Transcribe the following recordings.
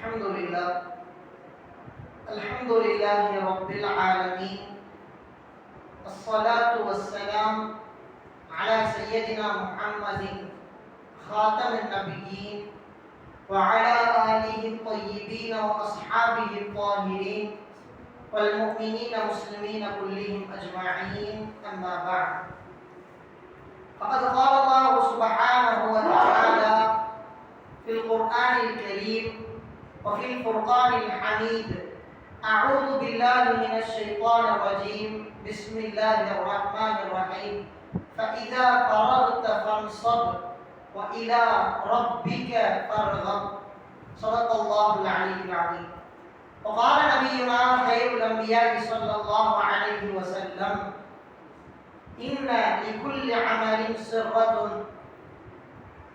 الحمد لله الحمد لله رب العالمين. الصلاة والسلام على سيدنا محمد خاتم النبيين وعلى آله الطيبين وأصحابه الطاهرين والمؤمنين المسلمين كلهم أجمعين. أما بعد، فقد قال الله سبحانه وتعالى في القرآن الكريم وفي الفرقان الحميد: أعوذ بالله من الشيطان الرجيم، بسم الله الرحمن الرحيم، فإذا فرغت فانصب وإلى ربك فارغب. صدق الله العلي العظيم. وقال نبينا خير الأنبياء صلى الله عليه وسلم: إن لكل عمل سرة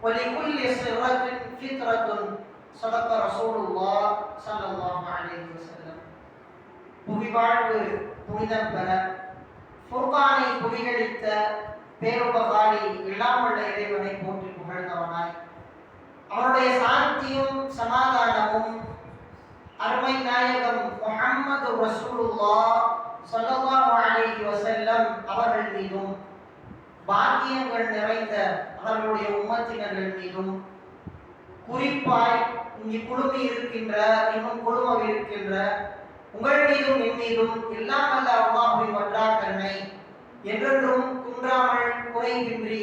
ولكل سرة فترة. صدق رسول الله صلى الله عليه وسلم. புவிவாழ்வு புனிதம் பெற ஃபுர்கானை புவிகளித்த பேருபகாரி இல்லாமல்ல இறைவனை போற்றி புகழ்ந்தவனாய், அவனுடைய சாந்தியும் சமாதானமும் அருமை நாயகம் முஹம்மது ரசூலுல்லாஹ் ஸல்லல்லாஹு அலைஹி வஸல்லம் அவர்கள் மீதும், பாக்கியங்கள் நிறைந்த அவர்களுடைய உம்மத்தினர்கள் மீதும், குறிப்பாய் இங்கு குழுமி இருக்கின்ற இன்னும் குழுமம் இருக்கின்ற உங்கள் மீதும் என் மீதும் எல்லாம் வல்ல அல்லாஹ்வின் வற்றாக்கருணை என்றென்றும் குன்றாமல் குறைகின்றி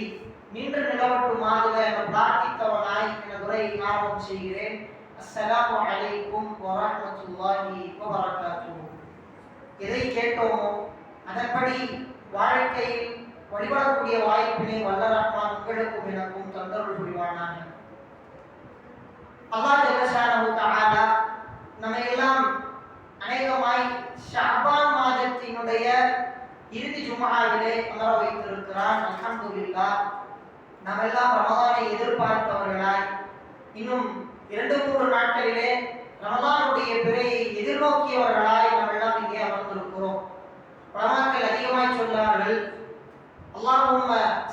நின்று நிலவட்டுமாக என பிரார்த்தித்தவனாய் என உரையை ஆரம்பம் செய்கிறேன். அஸ்ஸலாமு அலைக்கும் வரஹ்மத்துல்லாஹி வபரகாத்துஹு. எதை கேட்டோமோ அதன்படி வாழ்க்கையில் வழிபடக்கூடிய வாய்ப்பினை வல்ல ரஹ்மான் உங்களுக்கும் எனக்கும் தந்தருள் புரிவானாக. அல்லாஹ் ஜல்லஷானஹு தஆலா நம்மை எல்லாம் அநேகமாய் ஷஅபான் மாதத்தினுடைய இறுதி ஜும்ஆவிலே அமர வைத்திருக்கிறான். அல்ஹம்துலில்லாஹ். நாம் எல்லாம் ரமலானை எதிர்பார்த்தவர்களாய் இன்னும் 2-3 நாட்களிலே ரமலானுடைய பிறையை எதிர்நோக்கியவர்களாய் நாம் எல்லாம் இங்கே அமர்ந்திருக்கிறோம். உலமாக்கள் அதிகமாய் சொன்னார்கள்: அல்லாஹும்ம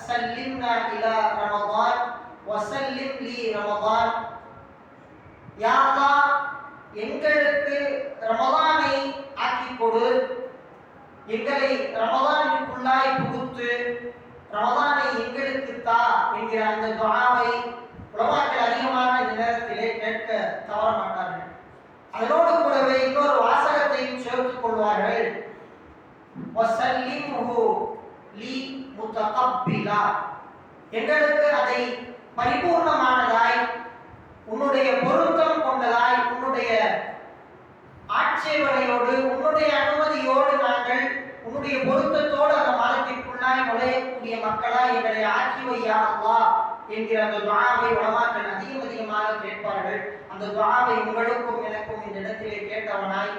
சல்லிம்னா இலா ரமலான் வஸல்லிம் லி ரமலான். யா அல்லாஹ், எங்களுக்கு ரமலானை ஆக்கி கொடு, எங்களை ரமலானுக்குள்ளாய் புகுத்து, ரமலானை எங்களுக்கு தா என்கிற அந்த துஆவை உலமாக்கள் அதிகமாக இந்த நேரத்திலே கேட்க தவற மாட்டார்கள். அதனோடு கூடவே இன்னொரு வாசகத்தையும் சேர்த்துக் கொள்வார்கள்: வஸல்லிம்ஹு லி முத்தகப்பிலா. எங்களுக்கு அதை பரிபூர்ணமானதாய், உன்னுடைய பொருத்தம் கொண்டதாய், உன்னுடைய ஆட்சேபனையோடு, உன்னுடைய அனுமதியோடு நாங்கள் உன்னுடைய பொருத்தத்தோடு அந்த மாதத்திற்குள்ளாய் நுழையக்கூடிய மக்களாய் எங்களை ஆக்கி வையா அல்லாஹ் என்கிற அந்த துஆவை உலமாக்கள் அதிகமாக கேட்பார்கள். அந்த துஆவை உங்களுக்கும் எனக்கும் இந்த இடத்திலே கேட்டவனாய்,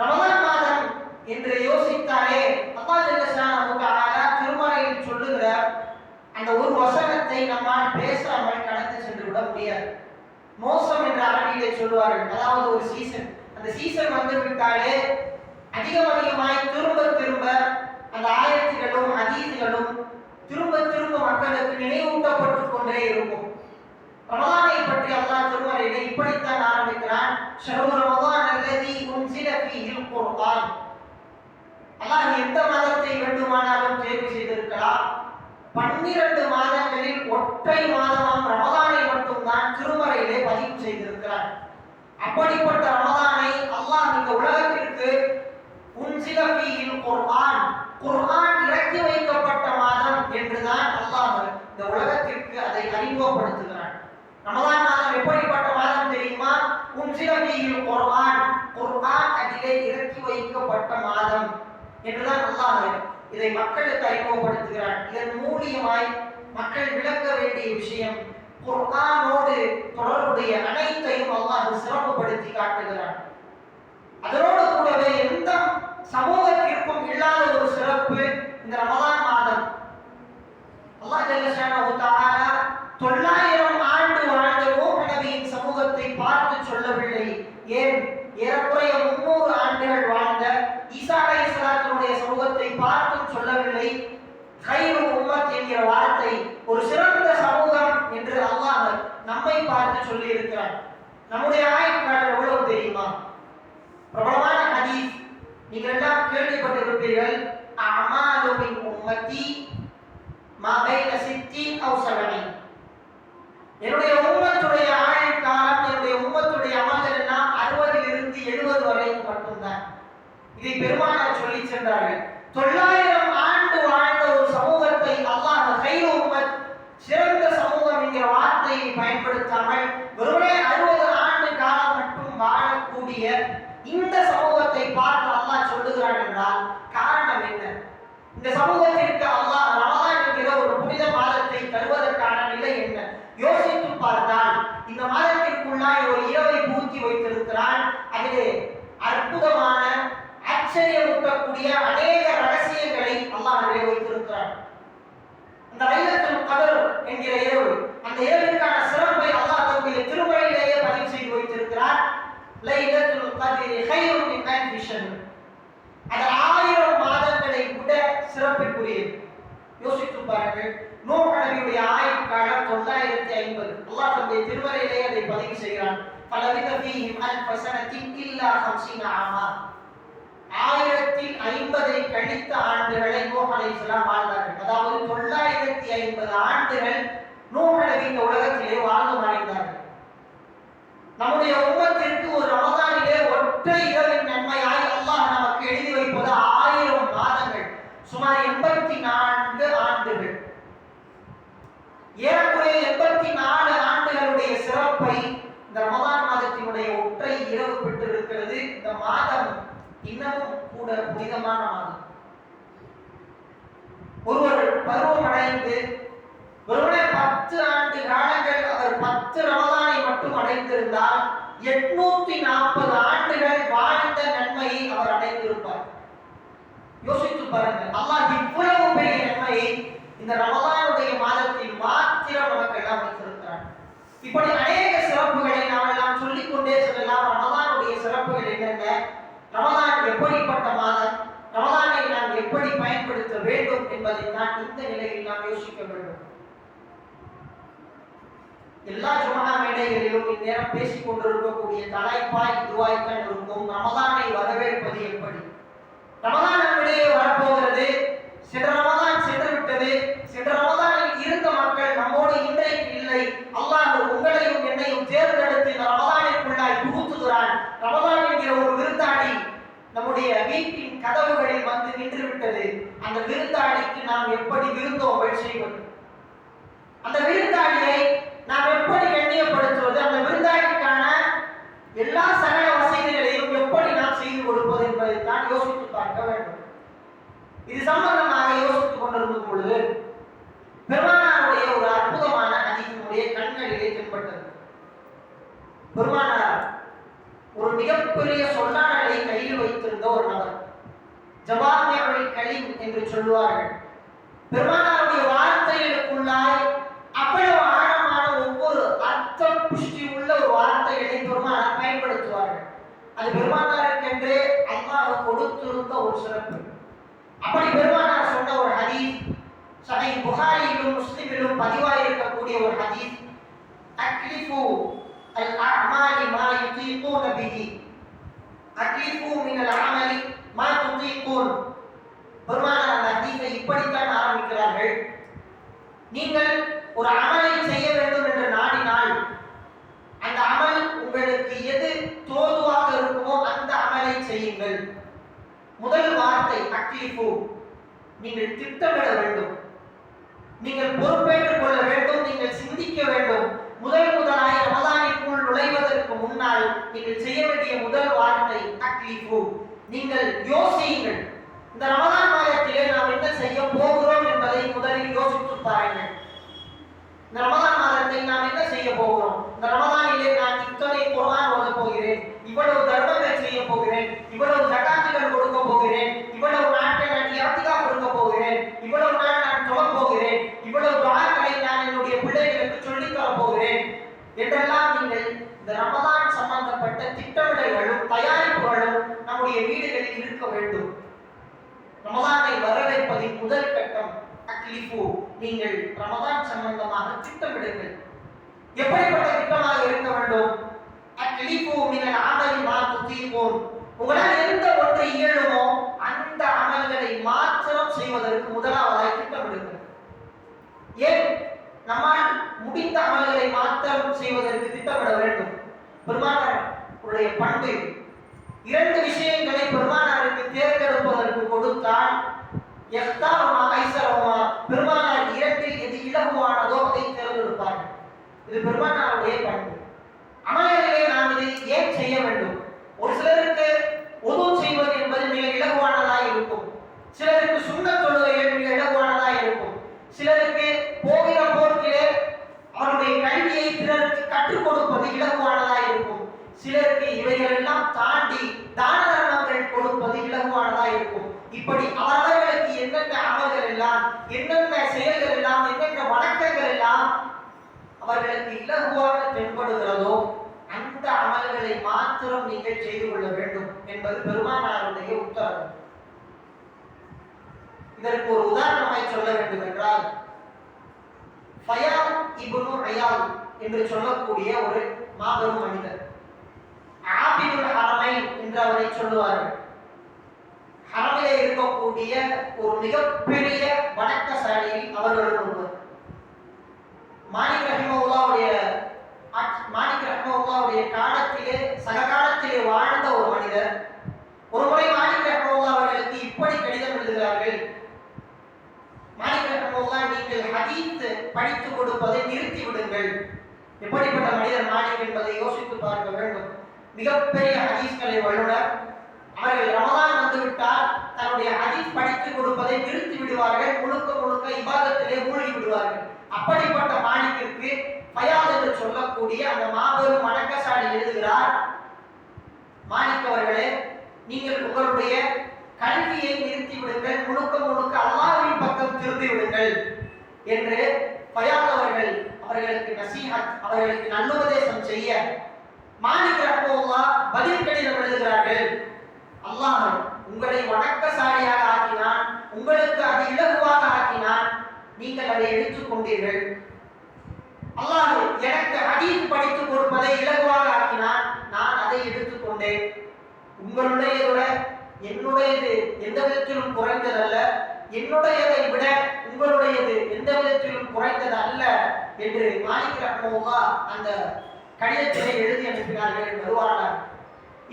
ரமலான் மாதம் என்று யோசித்தாலே அல்லாஹ் ஜல்லஷானஹு தஆலா திருமறையில் சொல்லுகிற அந்த ஒரு வசனத்தை நம்மால் பேசாமல் கடந்து சென்று விட முடியாது. மோசம் என்ற அரபியிலே சொல்வார்கள், அதாவது ஒரு சீசன். அந்த சீசன் வந்து விட்டாலே அதிகமாய் திரும்ப அந்த ஆயத்துகளும் ஹதீஸ்களும் திரும்ப மக்களுக்கு நினைவூட்டப்பட்டு கொண்டே இருக்கும். ரமலானை பற்றி அல்லாஹ் திருமறையிலே இப்படித்தான் ஆரம்பிக்கிறான்: ஷஹ்ரு ரமலான் அல்லதி உன்ஸில ஃபீஹில் குர்ஆன். அல்லாஹ் எந்த மாதத்தை வேண்டுமானாலும் தேர்வு செய்திருக்கலாம். 12 மாதங்களில் ஒற்றை மாதமாம் ரமலானை மட்டும்தான் திருமறையிலே பதிவு செய்திருக்கிறார். அப்படிப்பட்ட ரமலானை அல்லாஹ் இந்த உலகத்திற்கு உன்ஸில ஃபீஹில் குர்ஆன், குர்ஆன் இறக்கி வைக்கப்பட்ட மாதம் என்றுதான் அல்லாஹ் இந்த உலகத்திற்கு அதை அறிமுகப்படுத்துகிறான். ரமலான் மாதம் எப்படிப்பட்ட மாதம் தெரியுமா? உன்ஸில ஃபீஹில் குர்ஆன், குர்ஆன் அதிலே இறக்கி வைக்கப்பட்ட மாதம் என்றுதான் அல்லாஹ் இதை மக்களுக்கு அறிமுகப்படுத்துகிறான். இதன் மூலியமாய் மக்கள் விளக்க வேண்டிய விஷயம், குர்ஆனோடு தொடர்புடைய அனைத்தையும் அல்லாஹ் சிறப்புப்படுத்தி காட்டுகிறான். அதனோடு கூடவே எந்த சமூகத்திற்கும் இல்லாத ஒரு சிறப்பு இந்த ரமலான் மாதம். அல்லாஹ் ஜல்லஷானஹு தஆலா 900 ஆண்டு வாழ்ந்த நூஹ் நபியின் சமூகத்தை பார்த்து சொல்லவில்லை. ஏன் ஏறக்குறைய 300 ஆண்டுகள் வாழ்ந்த ஈசா அலைஹிஸ்ஸலாத்துடைய சமூகத்தை பார்த்தும் சொல்லவில்லை. கைரு உம்மத் என்கிற வார்த்தை ஒரு சிறந்த சமூகம் என்று அல்லாஹ் நம்மை பார்த்து சொல்லி இருக்கிறார். நம்முடைய ஆயுட்காலம் எவ்வளவு தெரியுமா? பிரபலமான ஹதீஸ் நீங்கள் எல்லாம் கேள்விப்பட்டிருப்பீர்கள். அமாலு மின் உம்மத்தி மா பைன 60 அவு 70. என்னுடைய உம்மத்துடைய ஆயுட்காலம், என்னுடைய உம்மத்துடைய அமல்கள் எல்லாம் 60 இருந்து 70 வரைக்கும் மட்டும்தான். இதை பெருமானார் சொல்லி சென்றார்கள். 900 ஆண்டு வாழ்ந்த ஒரு சமூகத்தை அல்லாஹ் கைரு உம்மத், சிறந்த சமூகம் என்கிற வார்த்தையை பயன்படுத்தாமல் வெறுமனே 60 ஆண்டு காலம் மட்டும் வாழக்கூடிய இந்த சமூகத்தை பார்த்து அல்லாஹ் சொல்லுகிறான் என்றால் காரணம் என்ன? இந்த சமூகத்திற்கு அல்லாஹ் ரமலான் என்கிற ஒரு புனித மாதத்தை தருவதற்கான நிலை என்ன? யோசித்து பார்த்தால் இந்த மாதத்திற்குள்ளாய் ஒரு இரவை பூர்த்தி வைத்திருக்கிறான். அதிலே அற்புதமான ஆச்சரியமூட்டக்கூடிய அநேக ரகசியங்களை அல்லாஹ் வைத்திருக்கிறான். அந்த லைலத்துல் கத்ர் என்கிற இரவு, அந்த இரவிற்கான சிறப்பை அல்லாஹ் தன்னுடைய திருமறையிலேயே பதிவு செய்து வைத்திருக்கிறார். லைலத்துல் கத்ரி கைருன் மின் அல்ஃபி ஷஹர். அது 1000 மாதங்களை விட சிறப்புக்குரியது. யோசித்து பாருங்கள். நூஹ் நபியுடைய ஆயுட்காலம் 950. அல்லாஹ் தன்னுடைய திருமறையிலேயே அதை பதிவு செய்கிறான். ஃபலபித ஃபீஹிம் அல்ஃப ஸனத்தின் இல்லா 50 ஆமா. 1050 கழித்த ஆண்டுகளை நூஹ் அலைஹிஸ்ஸலாம் வாழ்ந்தார்கள். அதாவது 950 ஆண்டுகள் நூஹ் நபி இந்த உலகத்திலே வாழ்ந்து மறைந்தார்கள். நம்முடைய உம்மத்திற்கு ஒரு ரமதானிலே ஒற்றை இரவின் நன்மையாய் அல்லாஹ் நமக்கு எழுதி வைப்பது 1000 மாதங்கள், சுமார் 84 ஆண்டுகள். ஏறக்குறைய 84 ஆண்டுகளுடைய சிறப்பை இந்த ரமதான் மாதத்தினுடைய ஒற்றை இரவு பெற்றிருக்கிறது. இந்த மாதம் இன்னமும் கூட புனிதமான மாதம். ஒருவர் பருவம் அடைந்து ஒருவரே 10 ஆண்டு காலங்கள் அவர் 10 ரமலானை மட்டும் அடைந்திருந்தால் 840 ஆண்டுகள் வாழ்ந்த நன்மையை அவர் அடைந்திருப்பார். யோசித்து பாருங்கள். அல்லாஹ் இவ்வளவு பெரிய நன்மையை இந்த ரமலானுடைய மாதத்தில் மாத்திரம் நமக்கு எல்லாம் வைத்திருக்கிறார். இப்படி அநேக சிறப்புகளை நாம் எல்லாம் சொல்லிக் கொண்டே செல்லலாம். ரமலானுடைய சிறப்புகள் என்னென்ன, ரமலான் எப்படிப்பட்ட மாதம், ரமலானை நாம் எப்படி பயன்படுத்த வேண்டும் என்பதை தான் இந்த நிலையில் நாம் யோசிக்க வேண்டும். எல்லா ஜும்ஆ மேடைகளிலும் இந்நேரம் பேசிக் கொண்டிருக்கக்கூடிய தலைப்பாய் இதுவாய்த்தான் இருக்கும். ரமலானை வரவேற்பது எப்படி? ரமலான் நம்மிடையே வரப்போகிறது. சென்ற ரமலான் சென்று விட்டது. சென்ற ரமலானில் இருந்த மக்கள் நம்மோடு இன்றைக்கு இல்லை. அல்லாஹ் உங்களையும் என்னையும் தேர்ந்தெடுத்து இந்த ரமலானிற்குள்ளாய் புகுத்துகிறான். ரமலான் என்கிற ஒரு விருந்தாடி நம்முடைய வீட்டின் கதவுகளில் வந்து நின்று விட்டது. அந்த விருந்தாடிக்கு நாம் எப்படி விருந்தோம்பல் செய்வது, அந்த விருந்தாடியை நாம் எப்படி கண்ணியப்படுத்துவது, அந்த விருந்தாடிக்கான எல்லா சகல வசதிகளையும் எப்படி நாம் செய்து கொடுப்பது என்பதை தான் யோசித்து பார்க்க வேண்டும். இது சம்பந்தமாக யோசித்துக் கொண்டிருக்கும் பொழுது பெருமானாருடைய ஒரு அற்புதமான ஹதீஸுடைய கண்களிலே தென்பட்டது. பெருமானார் ஒரு மிகப்பெரிய சொல்லாடலை கையில் வைத்திருந்த ஒரு நபர். ஜவாமியுல் கலீம் என்று சொல்லுவார்கள். பெருமானாருடைய வார்த்தைகளுக்குள்ளாய் அவ்வளவு ஆழமான ஒவ்வொரு அர்த்த புஷ்டி உள்ள ஒரு வார்த்தைகளை பெருமானார் பயன்படுத்துவார்கள். அது பெருமானாருக்கென்றே அல்லாஹ் கொடுத்திருந்த ஒரு சிறப்பு. அப்படி பெருமானார் சொன்ன ஒரு ஹதீஸ் சஹீஹ் புகாரியிலும் முஸ்லிமிலும் பதிவாயிருக்கக்கூடிய ஒரு ஹதீஸ், அக்லிஃபு அல் அஅமாலி மா யுதீகூன பிஹி, அக்லிஃபு மின் அல் அமலி மா துதீகூன். பெருமானார் அந்த ஹதீஸை இப்படித்தான் ஆரம்பிக்கிறார்கள். நீங்கள் ஒரு அமலை செய்ய வேண்டும் என்று நாடினால் அந்த அமல் உங்களுக்கு எது தோதுவாக இருக்குமோ அந்த அமலை செய்யுங்கள். முதல் வார்த்தை அக்லிஃபு, நீங்கள் திட்டமிட வேண்டும், நீங்கள் பொறுப்பேற்றுக் கொள்ள வேண்டும், நீங்கள் சிந்திக்க வேண்டும். முதலாய் ரமலானிற்குள் நுழைவதற்கு முன்னால் நீங்கள் செய்ய வேண்டிய முதல் வார்த்தை அக்லிஃபு, நீங்கள் யோசியுங்கள். இந்த ரமலான் மாதத்திலே நாம் என்ன செய்ய போகிறோம் என்பதை முதலில் யோசித்து பாருங்கள். இந்த ரமலான் மாதத்தை நாம் என்ன செய்ய போகிறோம்? இந்த ரமலானிலே நான் இத்தனை குர்ஆன் ஓத போகிறேன், இவ்வளவு தர்மங்கள் செய்ய போகிறேன், இவ்வளவு ஜகாத்துகள் கொடுக்க போகிறேன், இவ்வளவு நாட்கள் நான் இஅ்திகாஃப் கொடுக்க போகிறேன், இவ்வளவு நாள் நான் தொழப் போகிறேன், இவ்வளவு துஆக்களை நான் என்னுடைய பிள்ளைகளுக்கு சொல்லித் தர போகிறேன் என்றெல்லாம் நீங்கள் இந்த ரமலான் சம்பந்தப்பட்ட திட்டமிடல்களும் தயாரிப்புகளும் நம்முடைய வீடுகளில் இருக்க வேண்டும். ரமலானை வரவேற்பதின் முதல் கட்டம் அக்லிஃபு, நீங்கள் ரமலான் சம்பந்தமாக திட்டமிடுங்கள். எப்படிப்பட்ட திட்டமாக இருக்க வேண்டும்? உங்களால் எந்த ஒன்று இயலுமோ அந்த அமல்களை மாத்திரம் செய்வதற்கு முதலாவதாய் திட்டமிடுங்கள். ஏன் நம்மால் முடிந்த அமல்களை மாத்திரம் செய்வதற்கு திட்டமிட வேண்டும்? பெருமானாருடைய பண்பு இரண்டு விஷயங்களை பெருமானாருக்கு தேர்ந்தெடுப்பதற்கு கொடுத்தால் பெருமானார் இரண்டில் எது இலகுவானதோ அதை தேர்ந்தெடுப்பார்கள். இது பெருமானாருடைய பண்பு. அமல்களிலே நாம் இதை ஏன் செய்ய வேண்டும்? ஒரு சிலருக்கு உது செய்வது என்பது மிக இலகுவானதாக இருக்கும், சிலருக்கு சுன்னத் தொழுகைகள் மிக இலகுவானதாக இருக்கும், சிலருக்கு போகிற போக்கிலே அவருடைய கல்வியை பிறருக்கு கற்றுக் கொடுப்பது இலகுவானதாக இருக்கும், சிலருக்கு இவைகள் எல்லாம் தாண்டி தான தர்மங்கள் கொடுப்பது இலகுவானதாக இருக்கும். இப்படி அவர்களுக்கு என்னென்ன அமல்கள் எல்லாம், என்னென்ன செயல்கள் எல்லாம், என்னென்ன வணக்கங்கள் எல்லாம் அவர்களுக்கு இலகுவாக தென்படுகிறதோ அந்த அமல்களை மாத்திரம் நீங்கள் செய்து கொள்ள வேண்டும் என்பது பெருமானாருடைய உத்தரவு. இதற்கு ஒரு உதாரணமாய் சொல்ல வேண்டும் என்றால், ஃபயாத் இப்னு அயால் என்று சொல்லக்கூடிய ஒரு மாபெரும் மனிதர், ஆபிதுல் ஹரமைன் என்று அவரை சொல்லுவார்கள். ஹரமிலே இருக்கக்கூடிய ஒரு மிகப்பெரிய வணக்கசாலியில் அவர்களும் ஒருவர். மாலிக் ரஹ்மத்துல்லாஹுடைய காலத்திலே சககாலத்திலே வாழ்ந்த ஒரு மனிதர். ஒருமுறை மாலிக் ரஹ்மத்துல்லாஹ் அவர்களுக்கு இப்படி கடிதம் எழுதுகிறார்கள்: மாலிக் ரஹ்மத்துல்லாஹ், நீங்கள் ஹதீஸ் படித்துக் கொடுப்பதை நிறுத்தி விடுங்கள். எப்படிப்பட்ட மனிதர் மாலிக் என்பதை யோசித்து பார்க்க வேண்டும். மிகப்பெரிய ஹதீஸ்களை வல்லுனர். அவர்கள் ரமதான் வந்துவிட்டால் தன்னுடைய ஹதீஸ் படித்துக் கொடுப்பதை நிறுத்தி விடுவார்கள், முழுக்க முழுக்க இபாதத்திலே மூழ்கி விடுவார்கள். அப்படிப்பட்ட மாலிக்கிற்கு ஃபயாத் என்று சொல்லக்கூடிய அந்த மாபெரும் வணக்கசாலி எழுதுகிறார்: மாலிக் அவர்களே, நீங்கள் உங்களுடைய கல்வியை நிறுத்தி விடுங்கள், முழுக்க முழுக்க அல்லாஹ்வின் பக்கம் திரும்பி விடுங்கள் என்று ஃபயாத் அவர்களுக்கு நசீஹத், அவர்களுக்கு நல்லுபதேசம் செய்ய மாலிக் ரஹ்மத்துல்லாஹ் பதில் கடிதம் எழுதுகிறார்கள்: அல்லாஹ் உங்களை வணக்கசாலியாக ஆக்கினான், உங்களுக்கு அது இலகுவாக ஆக்கினான், நீங்கள் அதை எடுத்துக் கொண்டீர்கள். அல்லாஹ் எனக்கு ஹதீஸ் படித்துக் கொடுப்பதை இலகுவாக ஆக்கினான், நான் அதை எடுத்துக் கொண்டேன். உங்களுடையதை விட என்னுடையது எந்த விதத்திலும் குறைந்ததல்ல, என்னுடையதை விட உங்களுடையது எந்த விதத்திலும் குறைந்தது அல்ல என்று மாலிக் ரஹ்மத்துல்லாஹ் அந்த கடிதத்திலே எழுதி அனுப்பினார்கள் வருவார்கள்.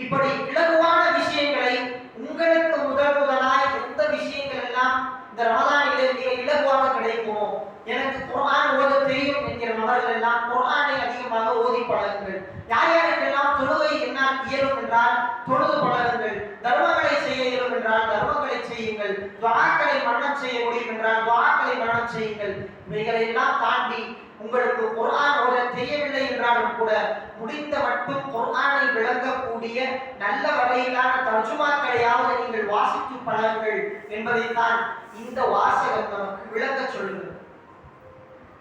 இப்படி இலகுவான விஷயங்களை உங்களுக்கு முதலாய் எந்த விஷயங்கள் எல்லாம் இந்த ரமதானிலே மிக இலகுவாக கிடைக்குமோ, எனக்கு குர்ஆன் ஓத தெரியும் என்கிற நபர்கள் எல்லாம் குர்ஆனை அதிகமாக ஓதி பழகுங்கள். யார் யாருக்கெல்லாம் தொழுகை என்னால் இயலும் என்றால் தொழுது பழகுங்கள். தர்மங்களை செய்ய இயலும் என்றால் தர்மங்களை செய்யுங்கள். துஆக்களை மரணம் செய்ய முடியும் என்றால் துஆக்களை மரணம் செய்யுங்கள். இவைகளை எல்லாம் தாண்டி உங்களுக்கு குர்ஆன் ஓத தெரியவில்லை என்றாலும் கூட முடிந்த மட்டும் குர்ஆனை விளங்கக்கூடிய நல்ல வகையிலான தர்ஜுமாக்களையாவது நீங்கள் வாசித்து பழகுங்கள் என்பதைத்தான் இந்த வாசகம் நமக்கு விளக்க சொல்லுகிறது.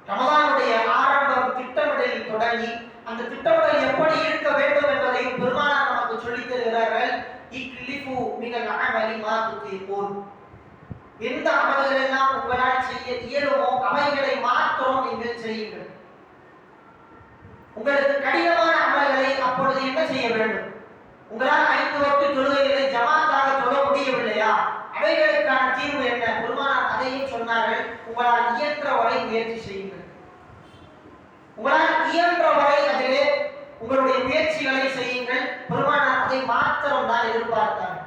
ரமதானுடைய ஆரம்பம் திட்டமிடலில் தொடங்கி அந்த திட்டமிடல் எப்படி இருக்க வேண்டும் என்பதையும் பெருமானார் நமக்கு சொல்லித் தருகிறார்கள். இக்லிஃபு மினல் அமலி மா துதீகூன். எந்த அமல்கள் எல்லாம் உங்களால் செய்ய இயலுமோ அவைகளை மாத்திரம் நீங்கள் செய்யுங்கள். உங்களுக்கு கடினமான அமல்களை அப்பொழுது என்ன செய்ய வேண்டும்? உங்களால் 5 வக்து தொழுகைகளை ஜமாத்தாக தொழ முடியவில்லையா? அவைகளுக்கான தீர்வு என்ன? பெருமானார் அதையும் சொன்னார்கள். உங்களால் இயன்ற வரை முயற்சி செய்யுங்கள். உங்களால் இயன்ற வரை அதிலே உங்களுடைய முயற்சிகளை செய்யுங்கள். பெருமானார் அதை மாத்திரம் தான் எதிர்பார்த்தார்கள்.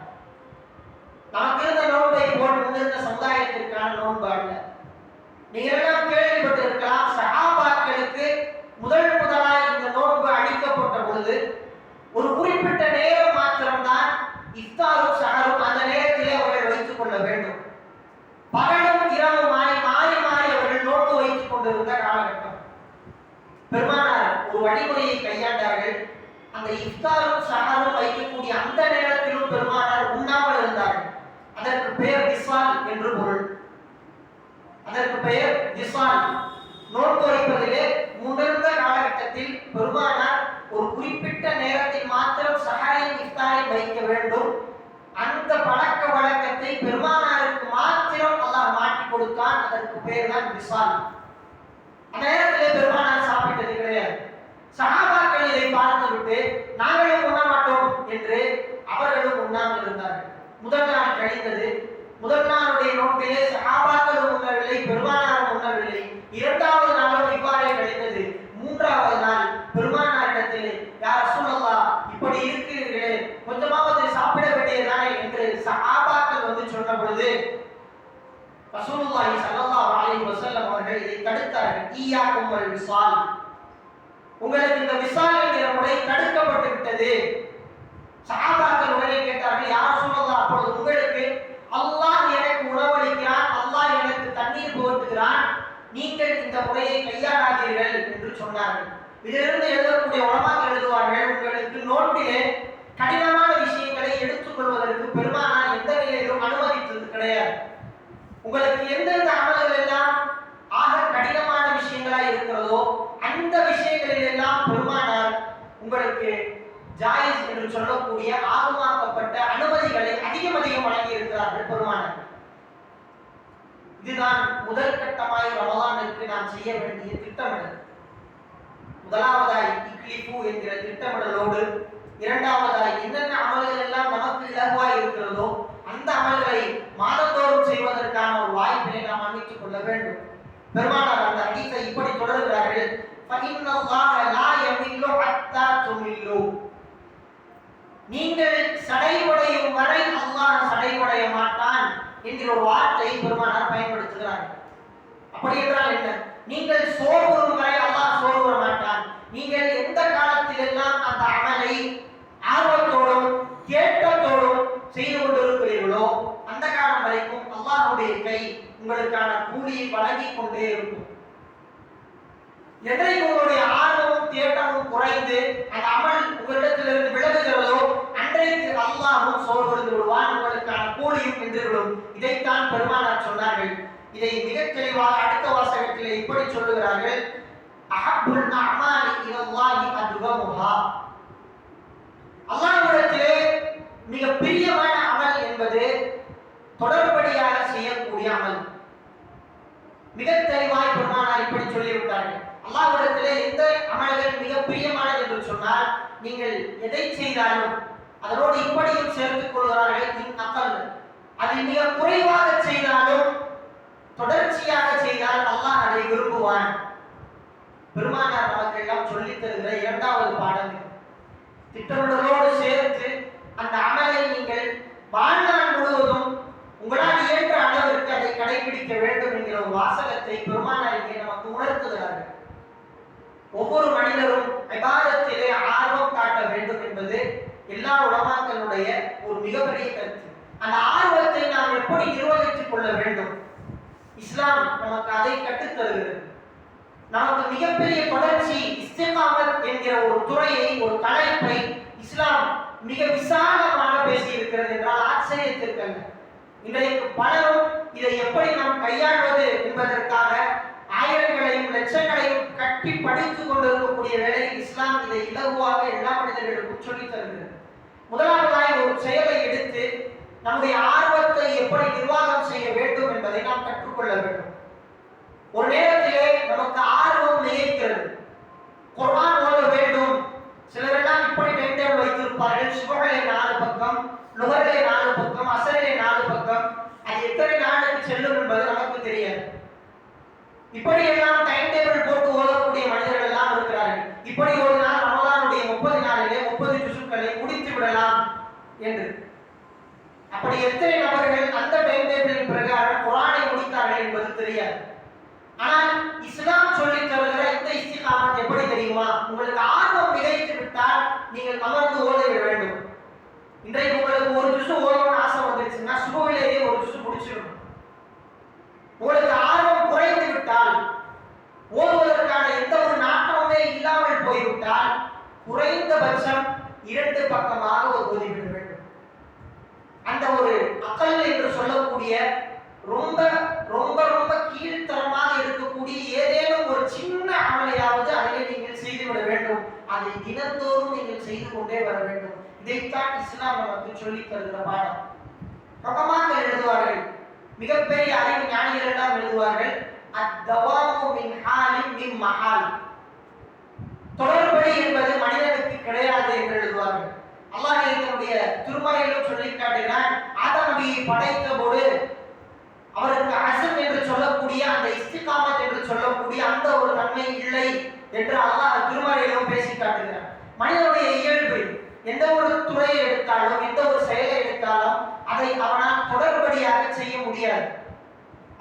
நமக்கு இருந்த நோன்பை போல் முன்னிருந்த சமுதாயத்திற்கான நோன்பு அல்ல. நீங்கள் எல்லாம் கேள்விப்பட்டிருக்கலாம், சஹாபாக்களுக்கு முதலாய் இந்த நோன்பு அளிக்கப்பட்ட பொழுது ஒரு குறிப்பிட்ட நேரம் மாத்திரம்தான் இஃப்தாரும் சஹரும் அந்த நேரத்திலே அவர்கள் வைத்துக் கொள்ள வேண்டும். பகலும் இரவுமாய் மாறி மாறி அவர்கள் நோன்பு வைத்துக் கொண்டிருந்த காலகட்டம். பெருமானார் ஒரு வழிமுறையை கையாண்டார்கள். அந்த இஃப்தாரும் சஹரும் வைக்கக்கூடிய அந்த நேரத்திலும் பெருமானார் உண்ணாமல் இருந்தார்கள். அதற்கு பெயர் விஸ்வால் என்று பொருள். அதற்கு பெயர் விஸ்வால். நோன்பு வைப்பதிலே முன்னிருந்த காலகட்டத்தில் பெருமானார் ஒரு குறிப்பிட்ட நேரத்தில் மாத்திரம் சஹரையும் இஃப்தாரையும் வைக்க வேண்டும். அந்த பழக்க வழக்கத்தை பெருமானாருக்கு மாத்திரம் அல்லாஹ் மாற்றி கொடுத்தான். அதற்கு பெயர் தான் விஸ்வால். அந்த நேரத்திலே பெருமானார் சாப்பிட்டது கிடையாது. சஹாபாக்கள் இதை பார்த்துவிட்டு நாங்களும் உண்ண மாட்டோம் என்று அவர்களும் உண்ண முதல் நாள் கழிந்தது. முதல் நாளுடைய நோன்பிலே சஹாபாக்களும் உண்ணவில்லை, பெருமானாரும் உண்ணவில்லை. இரண்டாவது நாளும் இவ்வாறே கழிந்தது. மூன்றாவது நாள் பெருமானாரிடத்தில், யா ரசூலல்லாஹ், இப்படி இருக்கிறீர்களே, கொஞ்சமாவது சாப்பிட வேண்டியதானே என்று சஹாபாக்கள் வந்து சொன்ன பொழுது ரசூலுல்லாஹி ஸல்லல்லாஹு அலைஹி வஸல்லம் அவர்கள் இதை தடுத்தார்கள். ஈயாக்கும் வல் விசால், உங்களுக்கு இந்த விசால் என்கிற முறை தடுக்கப்பட்டு விட்டது. சஹாபாக்கள் உடனே கேட்டார்கள், யா ரசூலல்லாஹ், அப்பொழுது உங்களுக்கு அல்லாஹ் எனக்கு உணவளிக்கிறான், அல்லாஹ் எனக்கு தண்ணீர் புகட்டுகிறான், நீங்கள் இந்த முறையை கையாளாதீர்கள் என்று சொன்னார்கள். இதிலிருந்து எழுதக்கூடிய உலமாக்கள் எழுதுவார்கள், உங்களுக்கு நோன்பிலே கடினமான விஷயங்களை எடுத்துக் கொள்வதற்கு பெருமானார் எந்த நிலையிலும் அனுமதித்தது கிடையாது. உங்களுக்கு எந்தெந்த அமல்கள் எல்லாம் ஆக கடினமான விஷயங்களா இருக்கிறதோ அந்த விஷயங்களில் எல்லாம் பெருமானார் உங்களுக்கு ஜாயிஸ் என்று சொல்லக்கூடிய ஆகமாக்கப்பட்ட அனுமதிகளை அதிகம் வழங்கி இருக்கிறார்கள் பெருமானார். இதுதான் முதல் கட்டமாய் ரமலானுக்கு நாம் செய்ய வேண்டிய திட்டமிடல். முதலாவதாய் இக்லிஃபு என்கிற திட்டமிடலோடு, இரண்டாவதாய் என்னென்ன அமல்கள் எல்லாம் நமக்கு இலகுவாய் இருக்கிறதோ அந்த அமல்களை மாதந்தோறும் செய்வதற்கான ஒரு வாய்ப்பினை நாம் அமைத்துக் கொள்ள வேண்டும். பெருமானார் அந்த ஹதீஸை இப்படி தொடர்கிறார்கள், ஃபஇன்னல்லாஹ லா யமில்லு ஹத்தா துமில்லு, நீங்கள் சடைவடையும் வரை அல்லாஹ் சடைவடைய மாட்டான் என்கிற ஒரு வார்த்தையை பெருமானார் பயன்படுத்துகிறார்கள். அப்படி என்றால் என்ன? நீங்கள் சோர்வுறும் வரை அல்லாஹ் சோர்வுற மாட்டான். நீங்கள் எந்த காலத்தில் எல்லாம் அந்த அமலை ஆர்வத்தோடும் கேட்டத்தோடும் செய்து கொண்டிருக்கிறீர்களோ அந்த காலம் வரைக்கும் அல்லாஹ்வுடைய கை உங்களுக்கான கூலியை வழங்கிக் கொண்டே இருக்கும். என்றைக்கு உங்களுடைய ஆர்வமும் தேட்டமும் குறைந்து அந்த அமல் உங்களிடத்திலிருந்து விலகுகிறதோ அன்றைக்கு அல்லாஹ்வும் சோர்வடைந்து விடுவான், உங்களுக்கான கூலியும் நின்றுவிடும். இதைத்தான் பெருமானார் சொன்னார்கள். இதை மிக தெளிவாக அடுத்த வாசகத்திலே இப்படி சொல்லுகிறார்கள், அஹப்புல் அமாலி இலல்லாஹி அத்வமுஹா, அல்லாஹ்விடத்திலே மிக பிரியமான அமல் என்பது தொடர்படியாக செய்யக்கூடிய அமல். மிக தெளிவாய் பெருமானார் இப்படி சொல்லிவிட்டார்கள். அல்லாஹ்விடத்திலே எந்த அமல்கள் மிக பிரியமானது என்று சொன்னால் நீங்கள் எதை செய்தாலும் அதனோடு இப்படியும் சேர்த்துக் கொள்கிறார்கள், அதை மிக குறைவாக செய்தாலும் தொடர்ச்சியாக செய்தால் அல்லாஹ் அதை விரும்புவான். பெருமானார் நமக்கு எல்லாம் சொல்லித் தருகிற இரண்டாவது பாடம். திட்டமிடலோடு சேர்த்து அந்த அமலை நீங்கள் வாழ்நாள் முழுவதும் உங்களால் இயன்ற அளவிற்கு அதை கடைபிடிக்க வேண்டும் என்கிற ஒரு வாசகத்தை பெருமானார் இங்கே நமக்கு உணர்த்துகிறார்கள். ஒவ்வொரு மனிதரும் இபாதத்திலே ஆர்வம் காட்ட வேண்டும் என்பது எல்லா உலமாக்களுடைய ஒரு மிகப்பெரிய கருத்து. அந்த ஆர்வத்தை நாம் எப்படி நிர்வகித்துக் கொள்ள வேண்டும்? இஸ்லாம் நமக்கு அதை கற்றுத் தருகிறது. நமக்கு மிகப்பெரிய தொடர்ச்சி இஸ்திகாமத் என்கிற ஒரு துறையை, ஒரு தலைப்பை இஸ்லாம் மிக விசாலமாக பேசி இருக்கிறது என்றால் ஆச்சரியத்திற்கல்ல. இன்றைக்கு பலரும் இதை எப்படி நாம் கையாள்வது என்பதற்காக ஆயிரங்களையும் லட்சங்களையும் கட்டி படித்துக் கொண்டிருக்கக்கூடிய வேளையில் இஸ்லாம் இதை இலகுவாக எல்லா மனிதர்களுக்கும் சொல்லித் தருகிறது. முதலாவதாய் ஒரு செயலை எடுத்து நம்முடைய ஆர்வத்தை எப்படி நிர்வாகம் செய்ய வேண்டும் என்பதை நாம் கற்றுக்கொள்ள வேண்டும். ஒரு நேரத்திலே நமக்கு ஆர்வம் நிகழ்கிறது, குர்ஆன் ஓத வேண்டும். சிலரெல்லாம் இப்படி டைம் டேபிள் வைத்திருப்பார்கள், சுபஹிலே 4 பக்கம், லுஹரிலே 4 பக்கம், அஸரிலே 4 பக்கம். அது எத்தனை நாளுக்கு செல்லும் என்பது நமக்கு தெரியாது. இப்படி எல்லாம் டைம் டேபிள் போட்டு ஓதக்கூடிய மனிதர்கள் எல்லாம் இருக்கிறார்கள். இப்படி ஒரு நாள் ரமலானுடைய 30 நாளிலே 30 ஜுசுக்களை முடித்து விடலாம் என்று. அப்படி எத்தனை நபர்கள் அந்த டைம் டேபிளின் பிரகாரம் குர்ஆனை முடித்தார்கள் என்பது தெரியாது. ஆனால் இஸ்லாம் சொல்லி தருகிற இந்த இஸ்திகாமத் எப்படி தெரியுமா? உங்களுக்கு ஆர்வம் நிகழ்த்து விட்டால் நீங்கள் அமர்ந்து ஓத வேண்டும். இன்றைக்கு உங்களுக்கு ஒரு ஜுசு ஓதணும்னு ஆசை வந்துருச்சுன்னா சுபவிலேயே ஒரு ஜுசு முடிச்சிடணும். உங்களுக்கு ஆர்வம் குறைந்து விட்டால், ஓதுவதற்கான எந்த ஒரு நாட்டமுமே இல்லாமல் போய்விட்டால் குறைந்தபட்சம் 2 பக்கமாக ஓதிவிட வேண்டும். அந்த ஒரு அக்கல் என்று சொல்லக்கூடிய ரொம்ப ரொம்ப ரொம்ப கீழ்த்தரமாக இருக்கக்கூடிய ஏதேனும் ஒரு சின்ன அமலையாவது அதிலே நீங்கள் செய்துவிட வேண்டும். அதை தினந்தோறும் நீங்கள் செய்து கொண்டே வர வேண்டும். இதைத்தான் இஸ்லாம் நமக்கு சொல்லித் தருகிற பாடம். பக்கமாக எழுதுவார்கள், மிகப்பெரிய அறிவு ஞானிகள் எல்லாம் எழுதுவார்கள், அத்தவாமு மின் ஹாலின் மின் மஹால், தொடர்படி என்பது மனிதனுக்கு கிடையாது என்று எழுதுவார்கள். அல்லாஹ் தன்னுடைய திருமறையிலும் சொல்லி காட்டுகிறான், நபியை படைத்த போது அவருக்கு அஸம் என்று சொல்லக்கூடிய அந்த இஸ்திகாமத் என்று சொல்லக்கூடிய அந்த ஒரு தன்மை இல்லை என்று அல்லாஹ் திருமறையிலும் பேசி காட்டுகிறார். மனிதனுடைய இயல்பு எந்த ஒரு துறையை எடுத்தாலும் எந்த ஒரு செயலை எடுத்தாலும் அதை அவனால் தொடர்படியாக செய்ய முடியாது.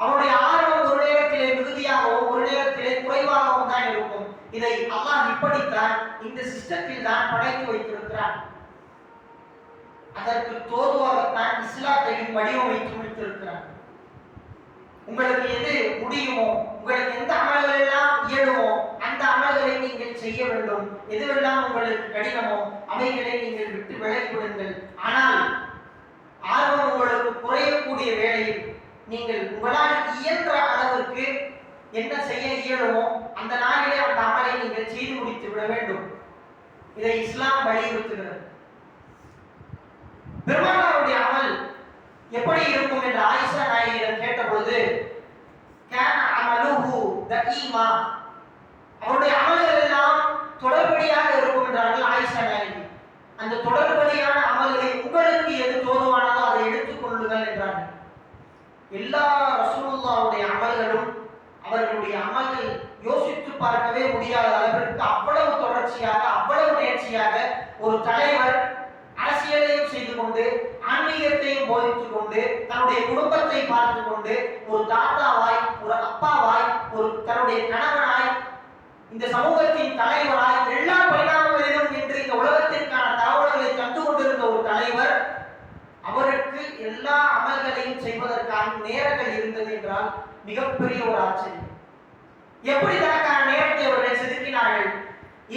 அவனுடைய ஆர்வம் ஒரு நேரத்திலே மிகுதியாகவும் ஒரு நேரத்திலே குறைவாகவும் தான் இருக்கும். இதை அல்லாஹ் இப்படித்தான் இந்த சிஸ்டத்தில் தான் படைத்து வைத்திருக்கிறார். அதற்கு தோதுவாகத்தான் இஸ்லாத்தையும் வடிவமைத்து வைத்திருக்கிறார். உங்களுக்கு எது முடியுமோ, உங்களுக்கு எந்த அமல்கள் எல்லாம் இயலுமோ அந்த அமல்களை நீங்கள் செய்ய வேண்டும். எதுவெல்லாம் உங்களுக்கு கடினமோ அவைகளை நீங்கள் விட்டு விலகி விடுங்கள். ஆனால் ஆர்வம் உங்களுக்கு குறையக்கூடிய வேளையில் நீங்கள் உங்களால் இயன்ற அளவிற்கு என்ன செய்ய இயலுமோ அந்த நாளிலே அந்த அமலை நீங்கள் செய்து முடித்து விட வேண்டும். இதை இஸ்லாம் வலியுறுத்துகிறது. பெருமானாருடைய அமல் எப்படி இருக்கும் என்று ஆயிஷா நாயகியிடம் கேட்டபொழுது, கான அமலுஹு தஈமா, அவருடைய அமல்கள் எல்லாம் தொடர்படியாக இருக்கும் என்றார்கள் ஆயிஷா நாயகி. அந்த தொடர்படியான அமல்களை உங்களுக்கு எது தோதுவானதோ அதை எடுத்துக் கொள்ளுங்கள் என்றார்கள். எல்லா ரசூலுல்லாஹ்வுடைய அமல்களும் அவர்களுடைய அமல்கள் யோசித்து பார்க்கவே முடியாத அளவிற்கு அவ்வளவு தொடர்ச்சியாக அவ்வளவு நேர்ச்சியாக ஒரு தலைவர் அரசியலையும் செய்து கொண்டு ஆன்மீகத்தையும் போதித்துக் கொண்டு தன்னுடைய குடும்பத்தை பார்த்து கொண்டு ஒரு தாத்தாவாய் ஒரு அப்பாவாய் ஒரு தன்னுடைய கணவனாய் இந்த சமூகத்தின் தலைவராய் எல்லா பரிணாமங்களிலும் இன்று இந்த உலகத்திற்கான தகவல்களை தந்து கொண்டிருந்த ஒரு தலைவர், அவருக்கு எல்லா அமல்களையும் செய்வதற்கான நேரங்கள் இருந்தது என்றால் மிகப்பெரிய ஒரு ஆச்சரியம். எப்படி தனக்கான நேரத்தை அவர்கள் செதுக்கினார்கள்?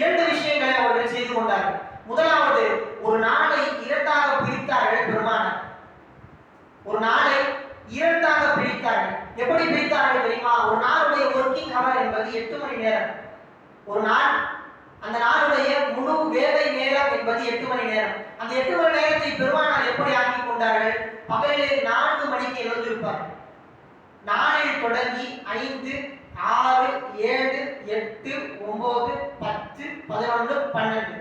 இரண்டு விஷயங்களை அவர்கள் செய்து கொண்டார்கள். முதலாவது, ஒரு நாளை இரண்டாக பிரித்தார்கள் பெருமானார். ஒரு நாளை இரண்டாக பிரித்தார்கள். எப்படி பிரித்தார்கள் தெரியுமா? ஒரு நாளுடைய ஒர்க்கிங் ஹவர் என்பது 8 மணி நேரம். ஒரு நாள், அந்த நாளுடைய முழு வேலை நேரம் என்பது 8 மணி நேரம். அந்த 8 மணி நேரத்தை பெருமானார் எப்படி ஆக்கி கொண்டார்கள்? பகலிலே 4 மணிக்கு எழுந்திருப்பார்கள். நாளில் தொடங்கி 5, 6, 7, 8, 9, 10, 11, 12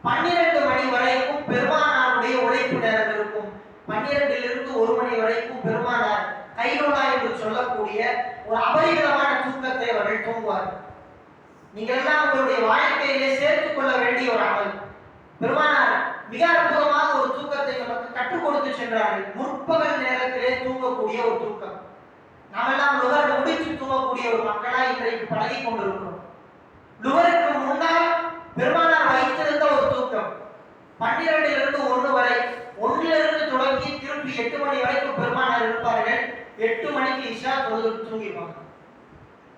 12 மணி வரைக்கும் பெருமானாருடைய உழைப்பு நேரம் இருக்கும். 12லிருந்து 1 மணி வரைக்கும் பெருமானார் கைலோலா என்று சொல்லக்கூடிய ஒரு அபரிமிதமான தூக்கத்தை அவர்கள் தூங்குவார்கள். நீங்கள் எல்லாம் உங்களுடைய வாழ்க்கையிலே சேர்த்துக் கொள்ள வேண்டிய ஒரு அமல். பெருமானார் மிக அற்புதமாக ஒரு தூக்கத்தை நமக்கு கற்றுக் கொடுத்து சென்றார்கள். முற்பகல் நேரத்திலே தூங்கக்கூடிய ஒரு தூக்கம். நாமெல்லாம் லுகர் முடித்து தூங்கக்கூடிய ஒரு மக்களாய் இன்றைக்கு பழகி கொண்டிருக்கிறோம். லுகருக்கு முன்னால் பெருமானார் வைத்திருந்த ஒரு தூக்கம் 12லிருந்து 1 வரை, 1லிருந்து தொடங்கி திருப்பி 8 மணி வரைக்கும் பெருமானார் இருப்பார்கள். 8 மணிக்கு இஷா தொழுது தூங்கிடுவாங்க.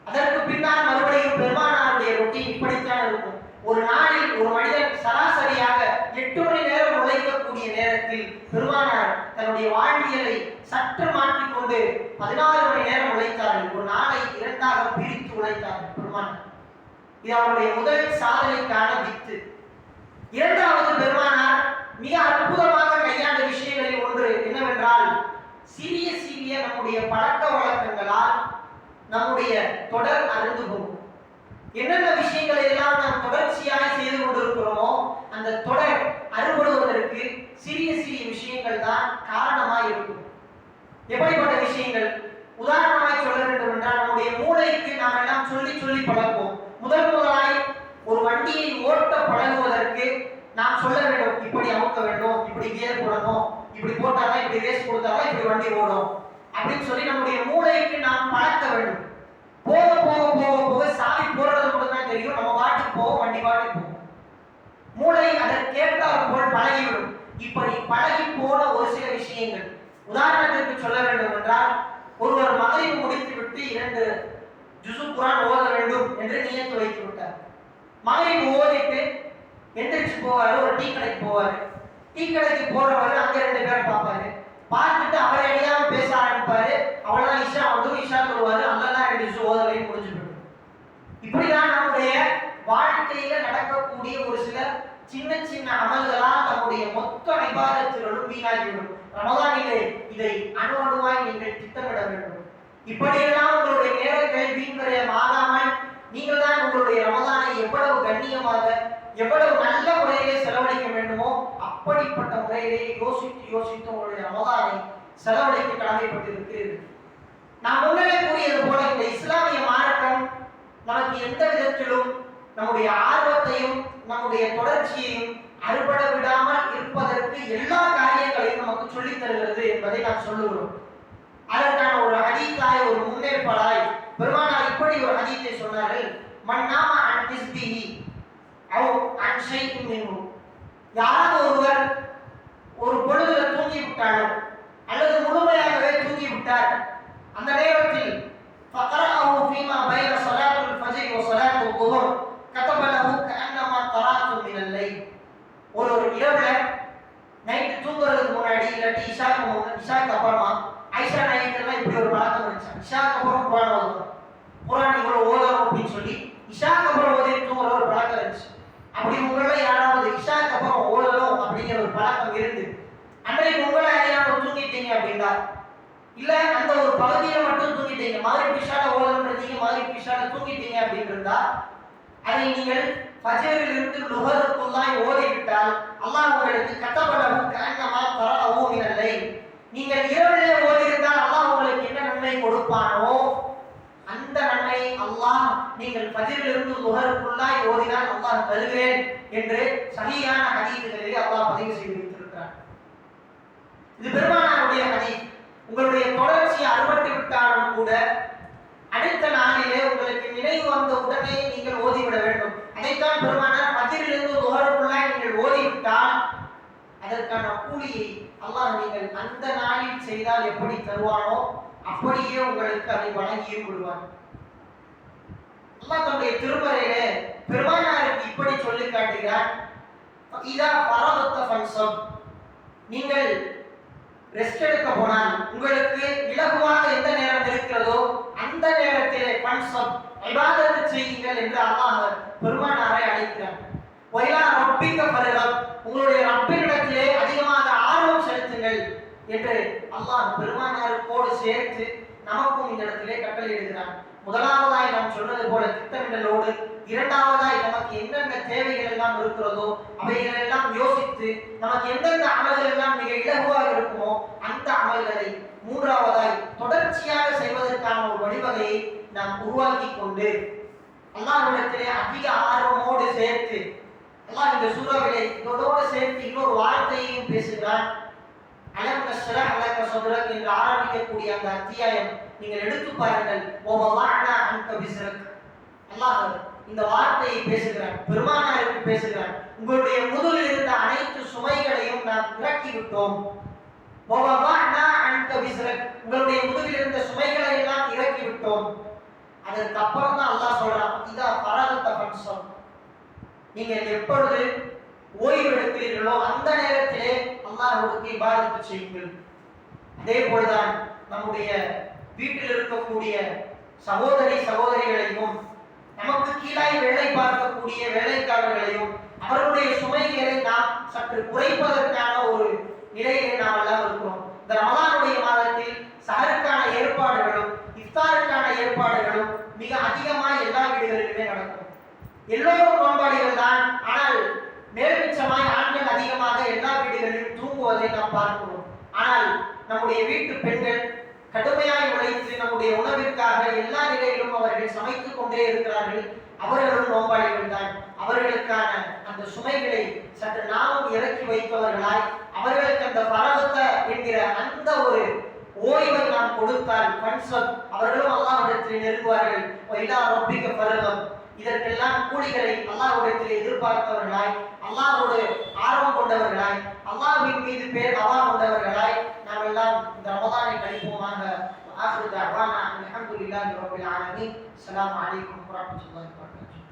அதற்கு பின்னால் மறுபடியும் பெருமானாருடைய ரொட்டீன் இப்படித்தான் இருக்கும். ஒரு நாளில் ஒரு மனிதன் சராசரியாக 8 மணி நேரம் உழைக்கக்கூடிய நேரத்தில் பெருமானார் தன்னுடைய வாழ்வியலை சற்று மாற்றிக்கொண்டு 16 மணி நேரம் உழைத்தார்கள். ஒரு நாளை இரண்டாக பிரித்து உழைத்தார்கள் பெருமானார். இது அவருடைய முதல் சாதனைக்கான வித்து. இரண்டாவது, பெருமானார் மிக அற்புதமாக கையாண்ட விஷயங்களில் ஒன்று என்னவென்றால், சிறிய சிறிய நம்முடைய பழக்க வழக்கங்களால் நம்முடைய தொடர் அருந்து போகும். என்னென்ன விஷயங்களை எல்லாம் நாம் தொடர்ச்சியாக செய்து கொண்டிருக்கிறோமோ அந்த தொடர் அறுபடுவதற்கு சிறிய சிறிய விஷயங்கள் தான் காரணமாக இருக்கும். எப்படிப்பட்ட விஷயங்கள்? உதாரணமாய் சொல்ல வேண்டும் என்றால், நம்முடைய மூளைக்கு நாம் எல்லாம் சொல்லி சொல்லி பழகுவோம். முதலாய் ஒரு வண்டியை ஓட்ட பழகுவதற்கு நாம் சொல்ல வேண்டும், இப்படி அமுக்க வேண்டும், இப்படி கியர் போடணும், இப்படி போட்டாதான், இப்படி ரேஸ் கொடுத்தாதான் இப்படி வண்டி ஓடும் அப்படின்னு சொல்லி நம்முடைய மூளைக்கு நாம் பழக்க வேண்டும். போக போக போக போக சாவி போடுறது மட்டும் தான் தெரியும். நம்ம பாட்டுக்கு போவோம், வண்டி பாட்டுக்கு போகும். மூளை அதற்கேற்றார் போல் பழகிவிடும். இப்படி பழகி போன ஒரு சில விஷயங்கள், உதாரணத்திற்கு சொல்ல வேண்டும் என்றால், ஒருவர் மகரிப் முடித்து விட்டு 2 ஜுசு குர்ஆன் ஓத வேண்டும் என்று நியத்து வைத்து விட்டார். மகரிப் ஓதிட்டு எந்திரிச்சு போவாரு, ஒரு டீ கடைக்கு போவாரு. டீ கடைக்கு போறவர் அங்க 2 பேரை பார்ப்பாரு. பார்த்துட்டு அவரை அறியாம பேச ஆரம்பிப்பாரு. அவ்வளவுதான், இஷா வந்து இஷா சொல்லுவாரு, அங்கெல்லாம் 2 ஜுசு ஓதலையும் முடிஞ்சு போயிடும். இப்படிதான் நம்முடைய வாழ்க்கையில நடக்கக்கூடிய ஒரு சில சின்ன சின்ன அமல்களால் நம்முடைய மொத்த இபாதத்துகளும் வீணாகிவிடும். ரமலானிலே இதை அணுவாய் நீங்கள் திட்டமிட வேண்டும். இப்படியெல்லாம் உங்களுடைய நேரங்கள் வீண்விரயம் ஆகாமல் நீங்கள் தான் உங்களுடைய ரமலானை எவ்வளவு கண்ணியமாக எவ்வளவு நல்ல முறையிலே செலவழிக்க வேண்டுமோ அப்படிப்பட்ட முறையிலே யோசித்து யோசித்து உங்களுடைய ரமலானை செலவழிக்க கடமைப்பட்டிருக்கிறது. நாம் முன்னே கூறியது போல இந்த இஸ்லாமிய மார்க்கம் நமக்கு எந்த விதத்திலும் நம்முடைய ஆர்வத்தையும் நம்முடைய தொடர்ச்சியையும் அறுபட விடாமல் இருப்பதற்கு எல்லா காரியங்களையும் நமக்கு சொல்லித் தருகிறது என்பதை நாம் சொல்லுகிறோம். அதற்கான ஒரு ஹதீஸாய், ஒரு முன்னேற்பாடாய் பெருமானார் இப்படி ஒரு ஹதீஸை சொன்னார்கள். மன்னாம அன் திஸ்பிஹி அவ் அன் ஷைஇன் மின்ஹு, யாராவது ஒருவர் ஒரு பொழுதுல தூங்கி விட்டாலோ அல்லது முழுமையாகவே தூங்கி விட்டார், அந்த நேரத்தில் ஃபக்ரஅஹு ஃபீமா பைன ஸலாத்துல் ஃபஜ்ர் வ ஸலாத்துல் ظுஹர் கதப லஹு கஅன்னமா தராத்து மினல் லைல். ஒரு இரவுல நைட் தூங்குறதுக்கு முன்னாடி இல்லாட்டி இஷாக்கு அப்புறமா, ஐஷா நாயகர்லாம் இப்படி ஒரு பழக்கம் இருந்துச்சு. இஷாக்கு அப்புறம் குர்ஆன் ஓதணும், குர்ஆன் இவ்வளவு ஓதணும் அப்படின்னு சொல்லி இஷாக்கு அப்புறம் ஓதி தூங்குற ஒரு பழக்கம் இருந்துச்சு. அப்படி உங்களை யாராவது இஷாக்கு அப்புறம் ஓதணும் அப்படிங்கிற ஒரு பழக்கம் இருந்து அன்றைக்கு உங்களை யாராவது தூங்கிட்டீங்க அப்படின்னா, இல்ல அந்த ஒரு பகுதியில மட்டும் தூங்கிட்டீங்க, மகரிப் இஷால ஓதணுன்றீங்க, மகரிப் இஷால தூங்கிட்டீங்க அப்படின்னு இருந்தா, அதை நீங்கள் ஃபஜ்ரில் இருந்து லுஹருக்குள்ளாய் ஓதிவிட்டால் அல்லாஹ் உங்களுக்கு கதபலஹு கஅன்னமா தரஅஹு மினல் லைல், நீங்கள் இரவிலே ஓதியிருந்தால் அல்லாஹ் உங்களுக்கு என்ன நன்மை கொடுப்பானோ அந்த நன்மை அல்லாஹ் நீங்கள் ஃபஜ்ரில் இருந்து லுஹருக்குள்ளாய் ஓதினால் அல்லாஹ் தருகிறேன் என்று சஹீஹான ஹதீஸ்களிலே அல்லாஹ் பதிவு செய்து வைத்திருக்கிறார். இது பெருமானாருடைய ஹதீஸ். உங்களுடைய தொடர்ச்சியை அறுபட்டு விட்டாலும் கூட அடுத்த நாளிலே உங்களுக்கு நினைவு வந்த உடனே நீங்கள் ஓதிவிட வேண்டும். அதைத்தான் பெருமானார் ஃபஜ்ரிலிருந்து லுஹருக்குள்ளாய் நீங்கள் ஓதிவிட்டால் அதற்கான கூலியை அல்லாஹ் நீங்கள் அந்த நாளில் செய்தால் எப்படி தருவானோ அப்படியே உங்களுக்கு அதை வழங்கியே விடுவான். அல்லாஹ் தன்னுடைய திருமறையிலே பெருமானாருக்கு இப்படி சொல்லி காட்டுகிறார். இதா ஃபரகத ஃபன்சப், நீங்கள் ரெஸ்ட் எடுக்க போனால் உங்களுக்கு இலகுவாக எந்த நேரம் இருக்கிறதோ அந்த நேரத்திலே ஃபன்சப் இபாதத் செய்யுங்கள் என்று அல்லாஹ் பெருமானாரை அழைக்கிறார். வைலா ரப்பிக ஃபர்கப், உங்களுடைய ரப்பினிடத்திலே அதிகமாக ஆர்வம் செலுத்துங்கள் என்று அல்லாஹ் பெருமானாருக்கோடு சேர்த்து நமக்கும் இந்த இடத்திலே கட்டளையிடுகிறான். முதலாவதாய் நாம் சொன்னது போல திட்டமிடலோடு, இரண்டாவதாய் நமக்கு என்னென்ன தேவைகள் எல்லாம் இருக்கிறதோ அவைகள் எல்லாம் யோசித்து நமக்கு எந்தெந்த அமல்கள் எல்லாம் மிக இலகுவாக இருக்குமோ அந்த அமல்களை, மூன்றாவதாய் தொடர்ச்சியாக செய்வதற்கான ஒரு வழிவகையை நாம் உருவாக்கி கொண்டு அல்லாஹ்விடத்திலே அதிக ஆர்வமோடு சேர்த்து, அல்லாஹ் இந்த சூறாவிலே இதோடு சேர்த்து இன்னொரு வார்த்தையையும் பேசுகிறான். அலம் நஷ்ரஹ் லக ஸத்ரக் என்று ஆரம்பிக்கக்கூடிய அந்த அத்தியாயம் நீங்கள் எடுத்து பாருங்கள். வவதஅனா அன்க விஸ்ரக், அல்லாஹ் இந்த வார்த்தையை பேசுகிறான், பெருமானாருக்கு பேசுகிறான். உங்களுடைய முதுகில் இருந்த அனைத்து சுமைகளையும் நாம் இறக்கி விட்டோம். வவதஅனா அன்க விஸ்ரக், உங்களுடைய முதுகில் இருந்த சுமைகளை எல்லாம் இறக்கி விட்டோம். அதற்கு அப்புறம் தான் அல்லாஹ் சொல்றான், இதா ஃபரகத ஃபன்சப், நீங்கள் எப்பொழுது ஓய்வு எடுக்கிறீர்களோ அந்த நேரத்திலே அல்லாஹ்வுக்கு இபாதத் செய்யுங்கள். அதே போல்தான் நம்முடைய வீட்டில் இருக்கக்கூடிய சகோதரிகளையும் நமக்கு கீழாய் வேலை பார்க்கக்கூடிய வேலைக்காரர்களையும் அவர்களுடைய சுமைகளை நாம் சற்று குறைப்பதற்கான ஒரு நிலையிலே நாம் எல்லாம் இருக்கிறோம். இந்த ரமலானுடைய மாதத்தில் சஹருக்கான ஏற்பாடுகளும் இஃப்தாருக்கான ஏற்பாடுகளும் மிக அதிகமாக எல்லா வீடுகளிலுமே நடக்கும். எல்லோரும் நோன்பாளிகள் தான், ஆனால் மேல்மிச்சமாய் ஆண்கள் அதிகமாக எல்லா வீடுகளிலும் தூங்குவதை நாம் பார்க்கிறோம். ஆனால் நம்முடைய வீட்டு பெண்கள் கடுமையாய் உழைத்து நம்முடைய உணவிற்காக எல்லா நிலையிலும் அவர்கள் சமைத்துக் கொண்டே இருக்கிறார்கள். அவர்களும் நோன்பாளிகள் தான். அவர்களுக்கான அந்த சுமைகளை சற்று நாமும் இறக்கி வைப்பவர்களாய் அவர்களுக்கு அந்த பரவத்த என்கிற அந்த ஒரு ஓய்வை நாம் கொடுத்தால் ஃபன்சப், அவர்களும் அல்லாஹ்விடத்தில் நெருங்குவார்கள். வைலா ரப்பிக ஃபர்கப், இதற்கெல்லாம் கூலிகளை அல்லாஹ்விடத்தில் எதிர்பார்த்தவர்களாய், அல்லாஹ்வோடு ஆர்வம் கொண்டவர்களாய், அல்லாஹ்வின் மீது பேர் அவா கொண்டவர்களாய் நாம் எல்லாம் இந்த ரமதானை கழிப்போமாக. ஆகிரு தஅவானா அல்ஹம்துலில்லாஹி ரப்பில் ஆலமீன். அஸ்ஸலாமு அலைக்கும் வரஹ்மத்துல்லாஹி வபரகாத்துஹு.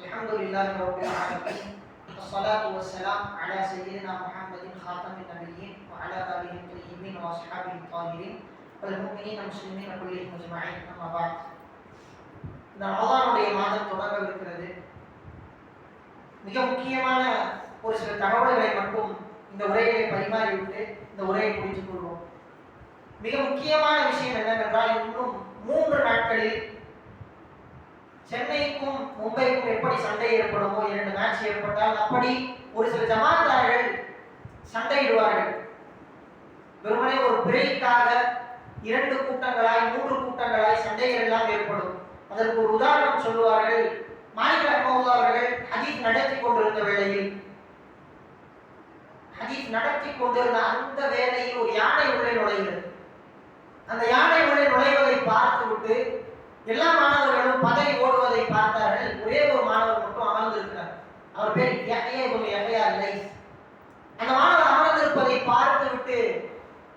الحمد لله رب العالمين والصلاة والسلام على سيدنا محمد خاتم النبيين وعلى آله الطيبين وأصحابه الطاهرين والمؤمنين المسلمين كلهم أجمعين. أما بعد. இந்த ரமலானுடைய மாதம் தொடங்கவிருக்கிறது. மிக முக்கியமான ஒரு சில தகவல்களை மட்டும் இந்த உரையிலே பரிமாறிவிட்டு இந்த உரையை முடித்துக் கொள்வோம். மிக முக்கியமான விஷயம் என்னவென்றால், இன்னும் 3 நாட்களில் சென்னைக்கும் மும்பைக்கும் எப்படி சண்டை ஏற்படுமோ, 2 மேட்ச் ஏற்பட்டால் அப்படி ஒரு சில ஜமாத்தார்கள் சண்டையிடுவார்கள். வெறுமனே ஒரு பிறைக்காக 2 கூட்டங்களாய் 3 கூட்டங்களாய் சண்டைகள் எல்லாம் ஏற்படும். அதற்கு ஒரு உதாரணம் சொல்லுவார்கள். மாலிக் ரஹ்மத்துல்லாஹி அவர்கள் ஹதீஸ் நடத்தி கொண்டிருந்த வேளையில், ஹதீஸ் நடத்தி கொண்டிருந்த அந்த வேளையில் ஒரு யானை உள்ளே நுழைகிறது. அந்த யானை உள்ளே நுழைவதை பார்த்துவிட்டு எல்லா மாணவர்களும் பதறி ஓடுவதை பார்த்தார்கள். ஒரே ஒரு மாணவர் மட்டும் அமர்ந்திருக்கிறார். அவர் பேர் யஹ்யா லைஸ். அந்த மாணவர் அமர்ந்திருப்பதை பார்த்துவிட்டு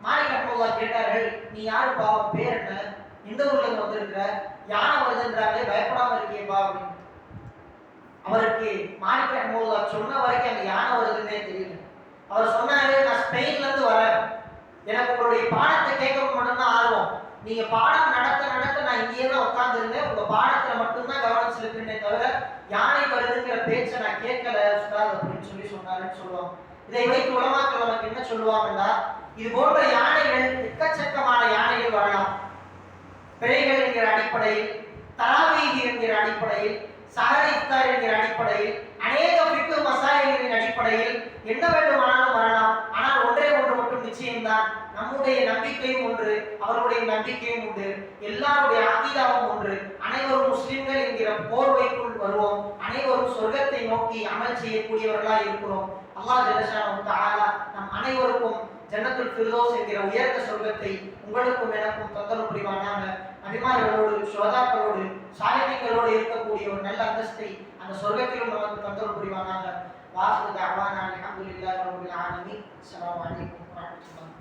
மாலிக் ரஹ்மத்துல்லாஹி கேட்டார்கள், நீ யாருப்பா, உன் பேர் என்ன, எந்த ஊர்ல இருந்து வந்திருக்கிற, யானை வருதுன்றாலே பயப்படாம இருக்கியப்பா அப்படின்னு. அவருக்கு மாலிக் ரஹ்மத்துல்லாஹி சொன்ன வரைக்கும் அந்த யானை வருதுன்னே தெரியல. அவர் சொன்னாரு, நான் ஸ்பெயின்ல இருந்து வரேன், எனக்கு உங்களுடைய பாடத்தை கேட்க மட்டும்தான் ஆர்வம், நீங்க பாடம் நடத்த நடத்த நான் இங்கேயே தான் உட்கார்ந்துருந்தேன், உங்க பாடத்துல மட்டும்தான் கவனம் செலுத்தினே தவிர யானை வருதுங்கிற பேச்சை நான் கேட்கல உஸ்தாத் அப்படின்னு சொன்னாருன்னு சொல்லுவாங்க. இதை வைத்து உலமாக்கள் நமக்கு என்ன சொல்லுவாங்கன்னா, இது போன்ற யானைகள் எக்கச்சக்கமான யானைகள் வரலாம். பிறைகள் என்கிற அடிப்படையில், தராவீஹ் என்கிற அடிப்படையில், சஹர் இஃப்தார் என்கிற அடிப்படையில், அநேக ஃபிக்ஹ் மசாயிலின் அடிப்படையில் என்ன வேண்டுமானாலும் வரலாம். ஆனால் ஒன்றே ஒன்று மட்டும் நிச்சயம்தான், நம்முடைய நம்பிக்கையும் ஒன்று, அவர்களுடைய நம்பிக்கையும் உண்டு, எல்லாருடைய அகீதாவும் ஒன்று. அனைவரும் முஸ்லிம்கள் என்கிற போர்வைக்குள் வருவோம், அனைவரும் சொர்க்கத்தை நோக்கி அமல் செய்யக்கூடியவர்களாக இருக்கிறோம். அல்லாஹ் ஜல்லஷானஹு தஆலா நம் அனைவருக்கும் ஜன்னத்துல் ஃபிர்தௌஸ் என்கிற உயர்ந்த சொர்க்கத்தை உங்களுக்கும் எனக்கும் தந்தல் புரிவானாக. நபிமார்களோடு, சுஹதாக்களோடு, சாலிஹீன்களோடு இருக்கக்கூடிய ஒரு நல்ல அந்தஸ்தை அந்த சொர்க்கத்திலும் நமக்கு தந்தல் புரிவானாக. வாஹிரு தஅவானா அல்ஹம்துலில்லாஹி ரப்பில் ஆலமீன். அஸ்ஸலாமு அலைக்கும் வரஹ்மத்துல்லாஹி.